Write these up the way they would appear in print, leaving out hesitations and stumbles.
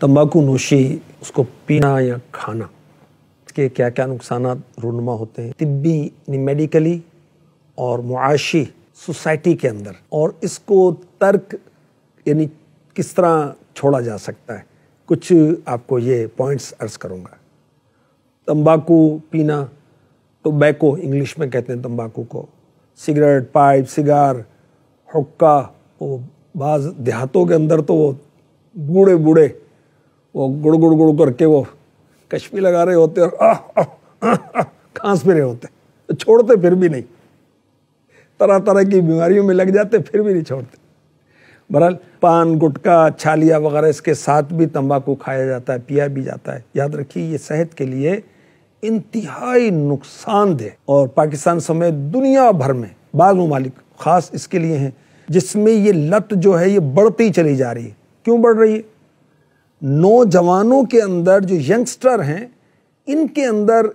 तंबाकू नोशी, उसको पीना या खाना, इसके क्या क्या नुकसानात रूनुमा होते हैं तिब्बी मेडिकली और मुआशी सोसाइटी के अंदर, और इसको तर्क यानी किस तरह छोड़ा जा सकता है, कुछ आपको ये पॉइंट्स अर्ज करूँगा। तंबाकू पीना, टोबैको इंग्लिश में कहते हैं तंबाकू को, सिगरेट, पाइप, सिगार, हुक्का, वो बाज़ देहातों के अंदर तो वो बूढ़े बूढ़े वो गुड़ गुड़ गुड़ करके वो कश्मी लगा रहे होते और खांस भी रहे होते, तो छोड़ते फिर भी नहीं, तरह तरह की बीमारियों में लग जाते फिर भी नहीं छोड़ते। बहरहाल पान, गुटखा, छालिया वगैरह इसके साथ भी तंबाकू खाया जाता है, पिया भी जाता है। याद रखिए ये सेहत के लिए इंतहाई नुकसानदेह, और पाकिस्तान समेत दुनिया भर में बाज़ ममालिक ख़ास इसके लिए हैं जिसमें ये लत जो है ये बढ़ती चली जा रही है। क्यों बढ़ रही है? नौजवानों के अंदर जो यंगस्टर हैं इनके अंदर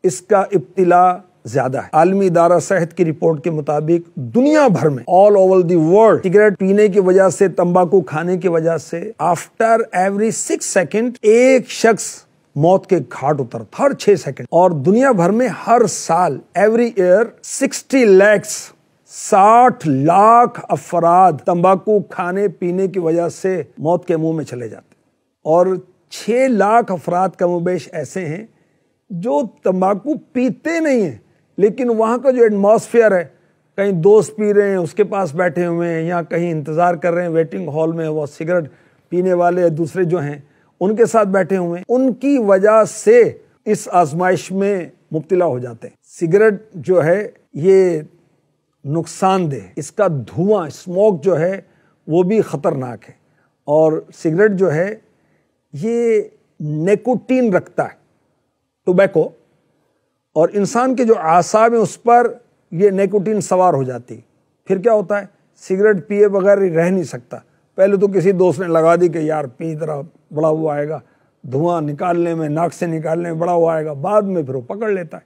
इसका इब्तिला ज्यादा है। आलमी इदारा सेहत की रिपोर्ट के मुताबिक दुनिया भर में all over the world cigarette पीने की वजह से, तंबाकू खाने की वजह से आफ्टर एवरी 6 सेकंड एक शख्स मौत के घाट उतरता, हर 6 सेकंड। और दुनिया भर में हर साल एवरी ईयर 60 लाख अफराद तंबाकू खाने पीने की वजह से मौत के मुंह में चले जाते, और 6 लाख अफराद कमोबेश ऐसे हैं जो तंबाकू पीते नहीं हैं, लेकिन वहाँ का जो एटमॉस्फेयर है, कहीं दोस्त पी रहे हैं उसके पास बैठे हुए हैं, या कहीं इंतज़ार कर रहे हैं वेटिंग हॉल में, वो सिगरेट पीने वाले दूसरे जो हैं उनके साथ बैठे हुए हैं, उनकी वजह से इस आजमाइश में मुब्तला हो जाते हैं। सिगरेट जो है ये नुकसानदेह, इसका धुआं, स्मोक जो है वो भी ख़तरनाक है, और सिगरेट जो है ये निकोटीन रखता है, टोबैको, और इंसान के जो आसाब हैं उस पर ये निकोटीन सवार हो जाती है। फिर क्या होता है, सिगरेट पिए बगैर रह नहीं सकता। पहले तो किसी दोस्त ने लगा दी कि यार पी, तरह बड़ा हुआ आएगा, धुआं निकालने में, नाक से निकालने में बड़ा हुआ आएगा, बाद में फिर वो पकड़ लेता है।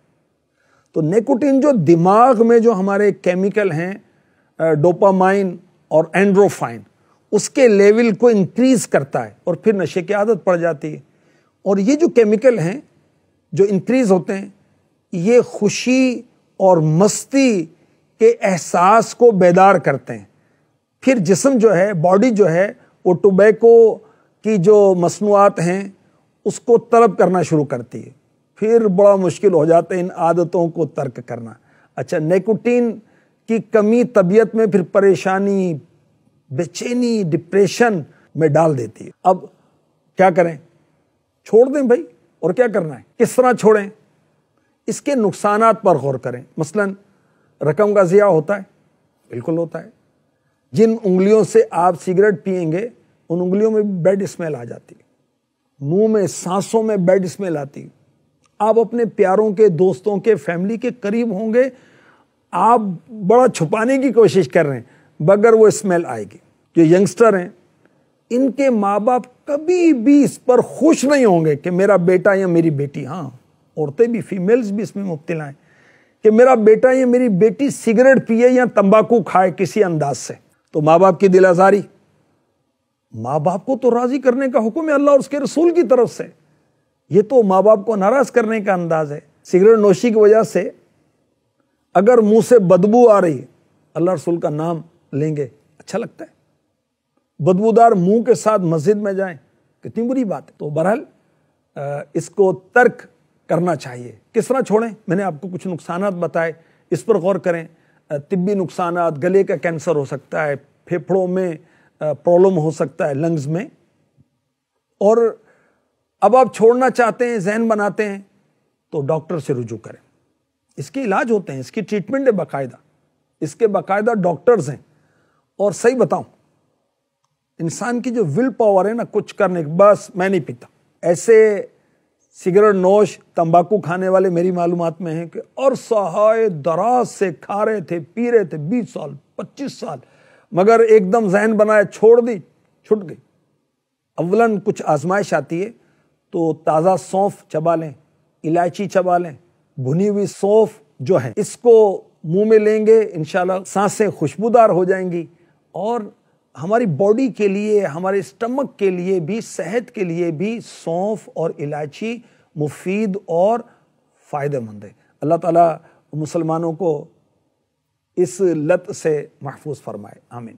तो निकोटीन जो दिमाग में जो हमारे केमिकल हैं डोपामाइन और एंड्रोफाइन, उसके लेवल को इंक्रीज करता है और फिर नशे की आदत पड़ जाती है। और ये जो केमिकल हैं जो इंक्रीज होते हैं, ये खुशी और मस्ती के एहसास को बेदार करते हैं। फिर जिस्म जो है, बॉडी जो है, वो टोबैको की जो मसनूआत हैं उसको तलब करना शुरू करती है। फिर बड़ा मुश्किल हो जाता है इन आदतों को तर्क करना। अच्छा, निकोटीन की कमी तबीयत में फिर परेशानी, बेचैनी, डिप्रेशन में डाल देती है। अब क्या करें? छोड़ दें भाई, और क्या करना है, किस तरह छोड़ें? इसके नुकसानात पर गौर करें। मसलन रकम का ज़िया होता है, बिल्कुल होता है। जिन उंगलियों से आप सिगरेट पिएंगे उन उंगलियों में बैड स्मेल आ जाती है, मुंह में, सांसों में बैड स्मेल आती है। आप अपने प्यारों के, दोस्तों के, फैमिली के करीब होंगे, आप बड़ा छुपाने की कोशिश कर रहे हैं, मगर वो स्मेल आएगी। जो यंगस्टर हैं इनके माँ बाप कभी भी इस पर खुश नहीं होंगे कि मेरा बेटा या मेरी बेटी, हाँ औरतें भी, फीमेल्स भी इसमें मुब्तला हैं, कि मेरा बेटा या मेरी बेटी सिगरेट पिए या तंबाकू खाए किसी अंदाज से। तो माँ बाप की दिल आजारी, माँ बाप को तो राजी करने का हुक्म है अल्लाह और उसके रसूल की तरफ से, ये तो माँ बाप को नाराज करने का अंदाज है। सिगरेट नोशी की वजह से अगर मुंह से बदबू आ रही है, अल्लाह रसूल का नाम लेंगे, अच्छा लगता है। बदबूदार मुंह के साथ मस्जिद में जाएं, कितनी बुरी बात है। तो बहरहाल इसको तर्क करना चाहिए। किस तरह छोड़ें? मैंने आपको कुछ नुकसानात बताए, इस पर गौर करें। तिब्बी नुकसानात, गले का कैंसर हो सकता है, फेफड़ों में प्रॉब्लम हो सकता है, लंग्स में। और अब आप छोड़ना चाहते हैं, जहन बनाते हैं, तो डॉक्टर से रुजू करें। इसके इलाज होते हैं, इसकी ट्रीटमेंट है बाकायदा, इसके बाकायदा डॉक्टर्स हैं। और सही बताऊं, इंसान की जो विल पावर है ना कुछ करने की, बस मैं नहीं पीता, ऐसे सिगरेट नोश, तंबाकू खाने वाले मेरी मालूमात में हैं कि और सहाय दराज से खा रहे थे, पी रहे थे 20 साल 25 साल, मगर एकदम जहन बनाए, छोड़ दी, छूट गई। अव्वलन कुछ आजमाइश आती है तो ताज़ा सौंफ चबा लें, इलायची चबा लें, भुनी हुई सौंफ जो है इसको मुंह में लेंगे, इंशाल्लाह सांसें खुशबूदार हो जाएंगी। और ہماری باڈی کے لیے، ہمارے اسٹمک کے لیے بھی، صحت کے لیے بھی سونف اور الائچی مفید اور فائدہ مند ہے۔ اللہ تعالیٰ مسلمانوں کو اس لت سے محفوظ فرمائے، آمین۔